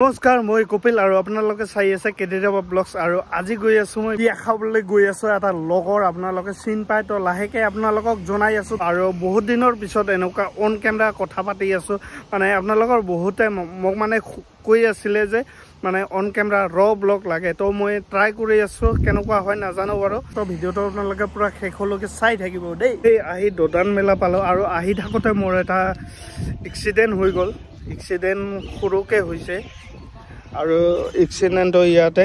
নমস্কাৰ মই কপিল আৰু আপোনালোকে চাই আছে কেডিৰাবা ব্লগছ আৰু আজি গৈ আছো মই বিয়া খাবলৈ গৈ আছো এটা লগৰ আপোনালোকে চিন পায় তো লাহেকে আপোনালোকক জনাই আছো আৰু বহুত দিনৰ পিছত এনেকুৱা অন কেমেৰা কথা পাতি আছো মানে আপোনালোকৰ বহুতে মোক মানে কৈ আছিল যে মানে অন কেমেৰা ৰ ব্লগ লাগে তো মই ট্ৰাই কৰি আছো কেনেকুৱা হয় নাজানো বাৰু তো ভিডিওটো আপোনালোকে পুৰা শেষলৈকে চাই থাকিব দেই এই আহি দোদান মেলা পালো আৰু আহি থাকোতে মোৰ এটা এক্সিডেন্ট হৈ গ'ল এক্সিডেন্ট সৰুকে হৈছে আৰু এক্সিডেন্টটো ইয়াতে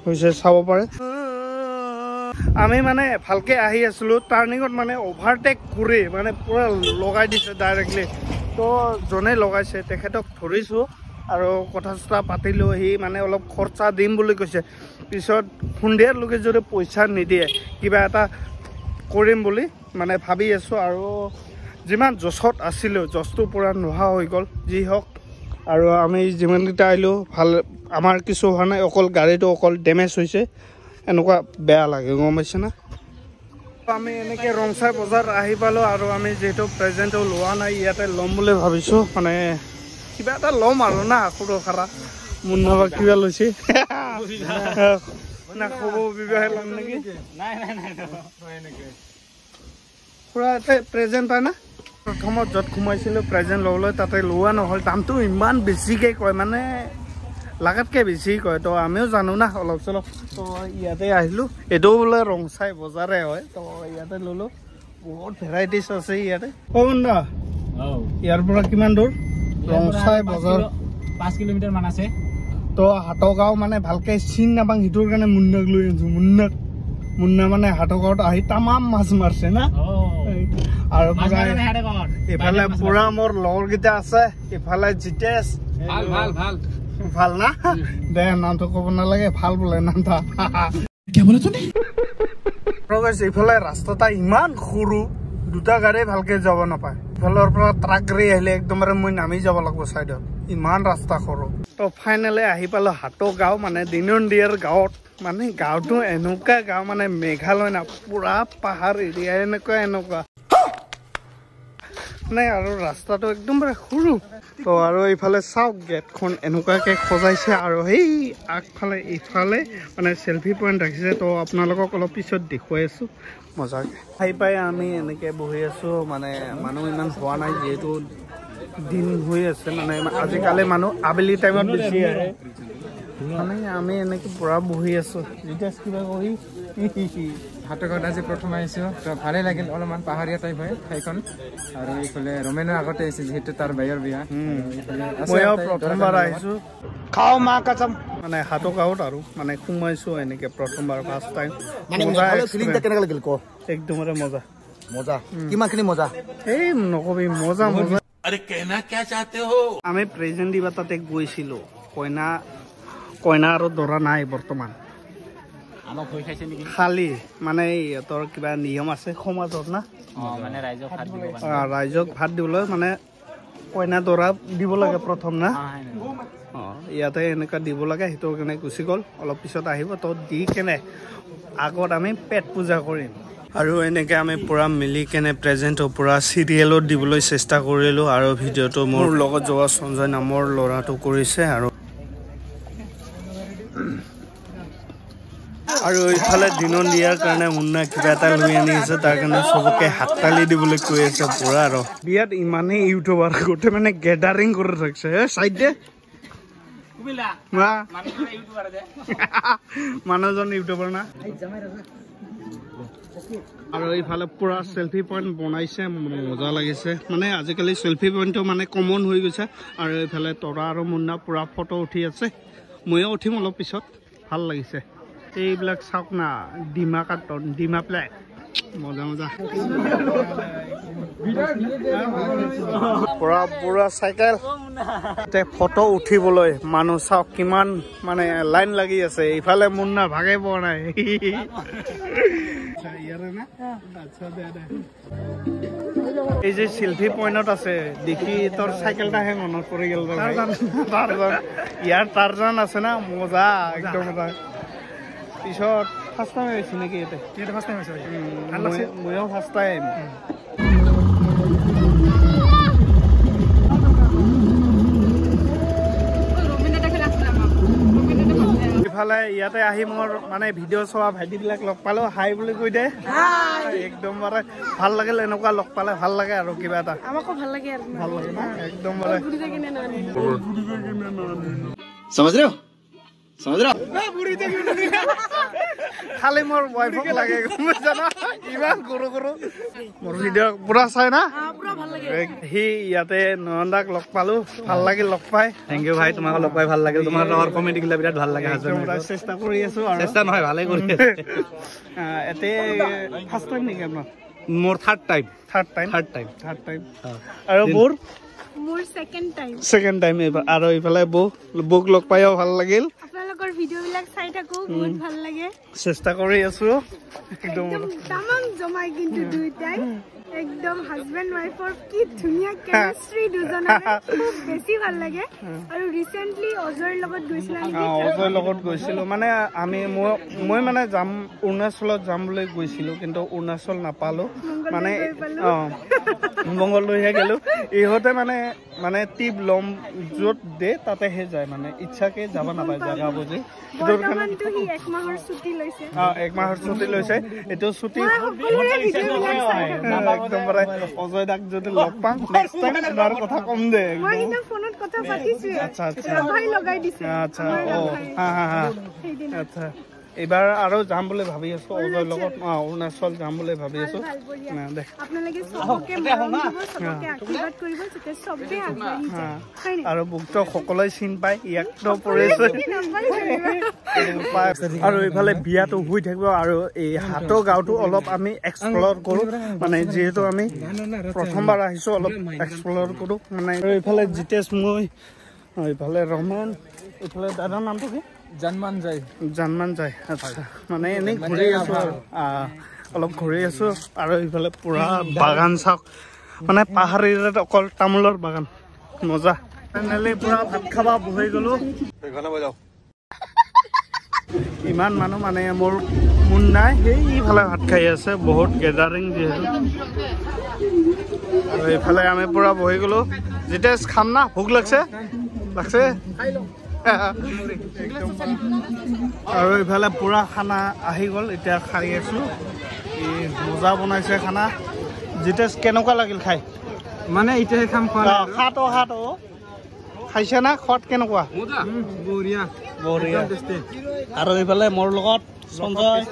হৈছে চাব পাৰে আমি মানে ভালকে আহি আছিলো টাৰ্নিঙত মানে ওভাৰটেক কৰি মানে পুৰা লগাই দিছে ডাইৰেক্টলি তো জনে লগাইছে তেখেতক ধৰিছো আৰু কথা পাতিলো সি মানে অলপ খৰচা দিম বুলি কৈছে পিছত সন্ধিয়াৰ লৈকে যদি পইচা নিদিয়ে কিবা এটা কৰিম বুলি মানে ভাবি আছো আৰু যিমান জছত আছিল জছটো পুৰা নোহোৱা হৈ গ'ল যি হওক আৰু আমি যিমানকেইটা আহিলোঁ ভাল আমাৰ কিছু হোৱা নাই অকল গাড়ীটো অকল ডেমেজ হৈছে এনেকুৱা বেয়া লাগে গম পাইছে না আমি এনেকৈ ৰংচাই বজাৰ আহি পালোঁ আৰু আমি যিহেতু প্ৰেজেণ্টটো লোৱা নাই ইয়াতে ল'ম বুলি ভাবিছোঁ মানে কিবা এটা ল'ম আৰু না সৰু খাৰা মুন্নাবা কিবা লৈছে না খবৰ বিবাহে ল'ম নেকি পুৰা ইয়াতে প্ৰেজেণ্ট পায় না প্ৰথমত য'ত সোমাইছিলোঁ প্ৰেজেণ্ট ল'বলৈ তাতে লোৱা নহ'ল দামটো ইমান বেছিকৈ কয় মানে লাগাতকৈ বেছি কয় তো আমিও জানো না অলপ চলপ তো ইয়াতে আহিলোঁ এইটোও বোলে ৰংচাই বজাৰে হয় তো ইয়াতে ল'লোঁ বহুত ভেৰাইটিছ আছে ইয়াতে বন্ধা ইয়াৰ পৰা কিমান দূৰ ৰংচাই বজাৰ 5 কিলোমিটাৰ মান আছে তো হাটগাঁও মানে ভালকৈ চিন নাপাওঁ সেইটোৰ কাৰণে মুন্নাক লৈ আনিছোঁ মুন্না মানে হাটগাঁৱত আহি তামাম মাছ মাৰছে না আৰু এইফালে পুৰা মোৰ লগৰকেইটা আছে এইফালে জিতেশ ভাল না দে নামটো ক'ব নালাগে ভাল বোলে নামটা এইফালে ৰাস্তাটা ইমান সৰু দুটা গাড়ী ভালকে যাব নাপায় ইফালৰ পৰা ট্ৰাক গাড়ী আহিলে একদমৰে মই নামি যাব লাগিব চাইডত ইমান ৰাস্তা সৰু তো ফাইনেলি আহি পালো হাটগাঁও মানে দিনন্দিয়াৰ গাঁৱত মানে গাঁৱটো এনেকুৱা গাঁও মানে মেঘালয় না পুৰা পাহাৰ এৰিয়া এনেকুৱা নাই আৰু ৰাস্তাটো একদমবাৰে সৰু তো আৰু এইফালে চাওক গেটখন এনেকুৱাকৈ সজাইছে আৰু সেই আগফালে ইফালে মানে চেল্ফি পইণ্ট ৰাখিছে তো আপোনালোকক অলপ পিছত দেখুৱাই আছোঁ মজাকৈ খাই পাই আমি এনেকৈ বহি আছোঁ মানে মানুহ ইমান হোৱা নাই যিহেতু দিন হৈ আছে মানে আজিকালি মানুহ আবেলি টাইমত বেছি আহে মানে আমি এনেকৈ পুৰা বহি আছোঁ যেতিয়া কিবা কৰি হাটগাঁৱত আজি প্ৰথম আহিছোঁ তো ভালেই লাগিল অলপমান পাহাৰীয়া টাইপ হয় ঠাইখন আৰু এইফালে ৰমেনৰ আগতে আহিছে যিহেতু তাৰ বাইৰ বিয়া ময়ো প্ৰথমবাৰ আহিছোঁ খাওঁ মা কাচাম মানে হাটগাঁৱত আৰু মানে সোমাইছোঁ এনেকৈ প্ৰথমবাৰ ফাৰ্ষ্ট টাইম কেনেকৈ লাগিল ক একদমৰে মজা মজা কিমানখিনি মজা এই নকবি মজা আমি প্ৰেজেণ্ট দিবা তাতে গৈছিলোঁ কইনা আৰু দৰা নাই বৰ্তমান খালি মানে ইহঁতৰ কিবা নিয়ম আছে সমাজত না ৰাইজক ভাত দিবলৈ মানে কইনা দৰা দিব লাগে প্ৰথম না ইয়াতে এনেকুৱা দিব লাগে সেইটোৰ কাৰণে গুচি গ'ল অলপ পিছত আহিব তো দি কেনে আগত আমি পেট পূজা কৰিম আৰু এনেকৈ আমি পুৰা মিলি কেনে প্ৰেজেণ্টটো পুৰা চিৰিয়েলত দিবলৈ চেষ্টা কৰিলোঁ আৰু ভিডিঅ'টো মোৰ লগত যোৱা সঞ্জয় নামৰ ল'ৰাটো কৰিছে আৰু ইফালে দিনত দিয়াৰ কাৰণে মুন্না কিবা এটা লৈ আনি আছে তাৰ কাৰণে চবকে হাততালি দিবলৈ কৈ আছে পুৰা আৰু বিয়াত ইমানেই ইউটিউবাৰ গোটেই মানে গেডাৰিং কৰি ৰাখিছে চাইডে মানুহজন ইউটিউবাৰ না আৰু এইফালে পুৰা চেল্ফি পইণ্ট বনাইছে মজা লাগিছে মানে আজিকালি চেল্ফি পইণ্টটো মানে কমন হৈ গৈছে আৰু এইফালে তৰা আৰু মুন্না পুৰা ফটো উঠি আছে ময়ো উঠিম অলপ পিছত ভাল লাগিছে এইবিলাক চাওক না ডিমা কাৰ্টন ডিমা প্লেট মজা পুৰা চাইকেল ফটো উঠিবলৈ মানুহ চাওক কিমান মানে লাইন লাগি আছে ইফালে মুন্না ভাগে পোৱা নাই এই যে চেল্ফি পইণ্টত আছে দেখি তোৰ চাইকেলটাহে মনত পৰি গ'ল ইয়াৰ টাৰজান আছে না মজা একদম পিছত ফাৰ্ষ্ট টাইম আহিছে নেকি ময়ো ফাৰ্ষ্ট টাইম ইফালে ইয়াতে আহি মোৰ মানে ভিডিঅ' চোৱা ভাইটিবিলাক লগ পালোঁ হাই বুলি কৈ দে একদম মানে ভাল লাগিল এনেকুৱা লগ পালে ভাল লাগে আৰু কিবা এটা আমাকো ভাল লাগে আৰু ভাল লাগে না একদম মানে समझ रहे हो समझ रहे हो খালি মোৰ ৱাইফক লাগে গম জানা ইমান গৰু গৰু মোৰ ভিডিঅ' পুৰা চাই না পুৰা ভাল লাগে সি ইয়াতে নয়নদাক লগ পালো ভাল লাগিল লগ পাই थैंक यू भाई তোমাক লগ পাই ভাল লাগিল তোমাৰ লগৰ কমেডি গিলা বিৰাট ভাল লাগে চেষ্টা কৰি আছো আৰু চেষ্টা নহয় ভালে কৰি এতে ফাৰ্ষ্ট টাইম নেকি আপোনাৰ মোৰ থাৰ্ড টাইম আৰু বোৰ মোৰ সেকেন্ড টাইম এইবাৰ আৰু ইফালে বুক লগ পাইও ভাল লাগিল আপোনালোকৰ ভিডিঅ'বিলাক চাই থাকো বহুত ভাল লাগে চেষ্টা কৰি আছো একদম তামাম জমাই কিন্তু দুইটাই একদম হাজবেন্ড ওয়াইফৰ কি ধুনীয়া কেমিষ্ট্ৰি দুজনৰ খুব বেছি ভাল লাগে আৰু ৰিসেন্টলি অজয়ৰ লগত গৈছিল অজয়ৰ লগত গৈছিলো মানে মই মানে যাম অৰুণাচলত যাম বুলি গৈছিলো কিন্তু অৰুণাচল নাপালো মানে মংগলদৈহে গেলো ইহঁতে মানে টিপ লম য'ত দে তাতেহে যায় মানে ইচ্ছাকে যাব নাপায় জাগা বুজি এক মাহৰ ছুটি লৈছে এইটো ছুটি একদম অজয় দাক যদি লগ পাম নেক্সট টাইম তোমাৰ কথা কম দে আচ্ছা আচ্ছা এইবাৰ আৰু যাম বুলি ভাবি আছো অজয়ৰ লগত অৰুণাচল যাম বুলি ভাবি আছো আৰু বুকটো সকলোৱে চিন পায় ইয়াকতো পৰিছে আৰু এইফালে বিয়াটো হৈ থাকিব আৰু এই হাতৰ গাঁওটো অলপ আমি এক্সপ্ল'ৰ কৰোঁ মানে যিহেতু আমি প্ৰথমবাৰ আহিছো অলপ এক্সপ্ল'ৰ কৰোঁ মানে এইফালে জিতেশ মই এইফালে ৰমন এইফালে দাদাৰ নামটো কি জানমান যায় আচ্ছা মানে এনেই ঘূৰি আছো আৰু অলপ ঘূৰি আছো আৰু এইফালে পুৰা বাগান চাওক মানে পাহাৰ এৰিয়াত অকল তামোলৰ বাগান মজা ফাইনেলি পুৰা ভাত খাবা বহি গলো ইমান মানুহ মানে মোৰ মন নাই সেইফালে ভাত খাই আছে বহুত গেদাৰিং যিহেতু আৰু এইফালে আমি পুৰা বহি গলো যেতিয়া খাম না ভোক লাগছে আৰু এইফালে পুৰা খানা আহি গ'ল এতিয়া খাই আছো মজা বনাইছে খানা জিতেশ কেনেকুৱা লাগিল খাই মানে এতিয়াহে খাম খাটো খাইছে না খোৱাত কেনেকুৱা বঢ়িয়া আৰু এইফালে মোৰ লগত সঞ্জয়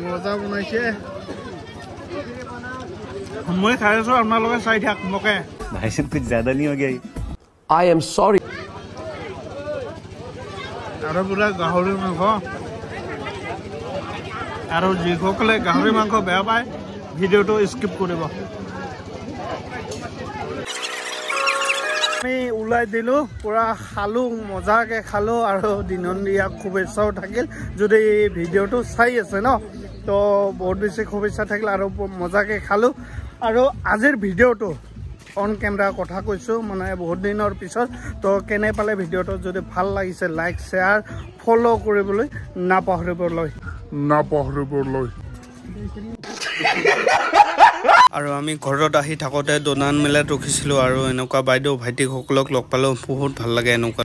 মজা বনাইছে মই খাই আছো আপোনালোকে চাই থাক মোকে भाई साहब कुछ ज्यादा नहीं हो गया I am sorry আৰু পুৰা গাহৰি মাংস আৰু যিসকলে গাহৰি মাংস বেয়া পায় ভিডিঅ'টো স্কিপ কৰিব আমি ওলাই দিলো পুৰা খালো মজাকে খালো আৰু দিনন্দিয়া শুভেচ্ছাও থাকিল যদি এই ভিডিঅ'টো চাই আছে ন তো বহুত বেছি শুভেচ্ছা থাকিল আৰু মজাকে খালো আৰু আজিৰ ভিডিঅ'টো অন কেমেৰা কথা কৈছো মানে বহুত দিনৰ পিছত তো কেনে পালে ভিডিঅ'টো যদি ভাল লাগিছে লাইক শ্বেয়াৰ ফলো কৰিবলৈ নাপাহৰিবলৈ আৰু আমি ঘৰত আহি থাকোঁতে দোনান মেলাত ৰখিছিলোঁ আৰু এনেকুৱা বাইদেউ ভাইটিসকলক লগ পালেও বহুত ভাল লাগে এনেকুৱা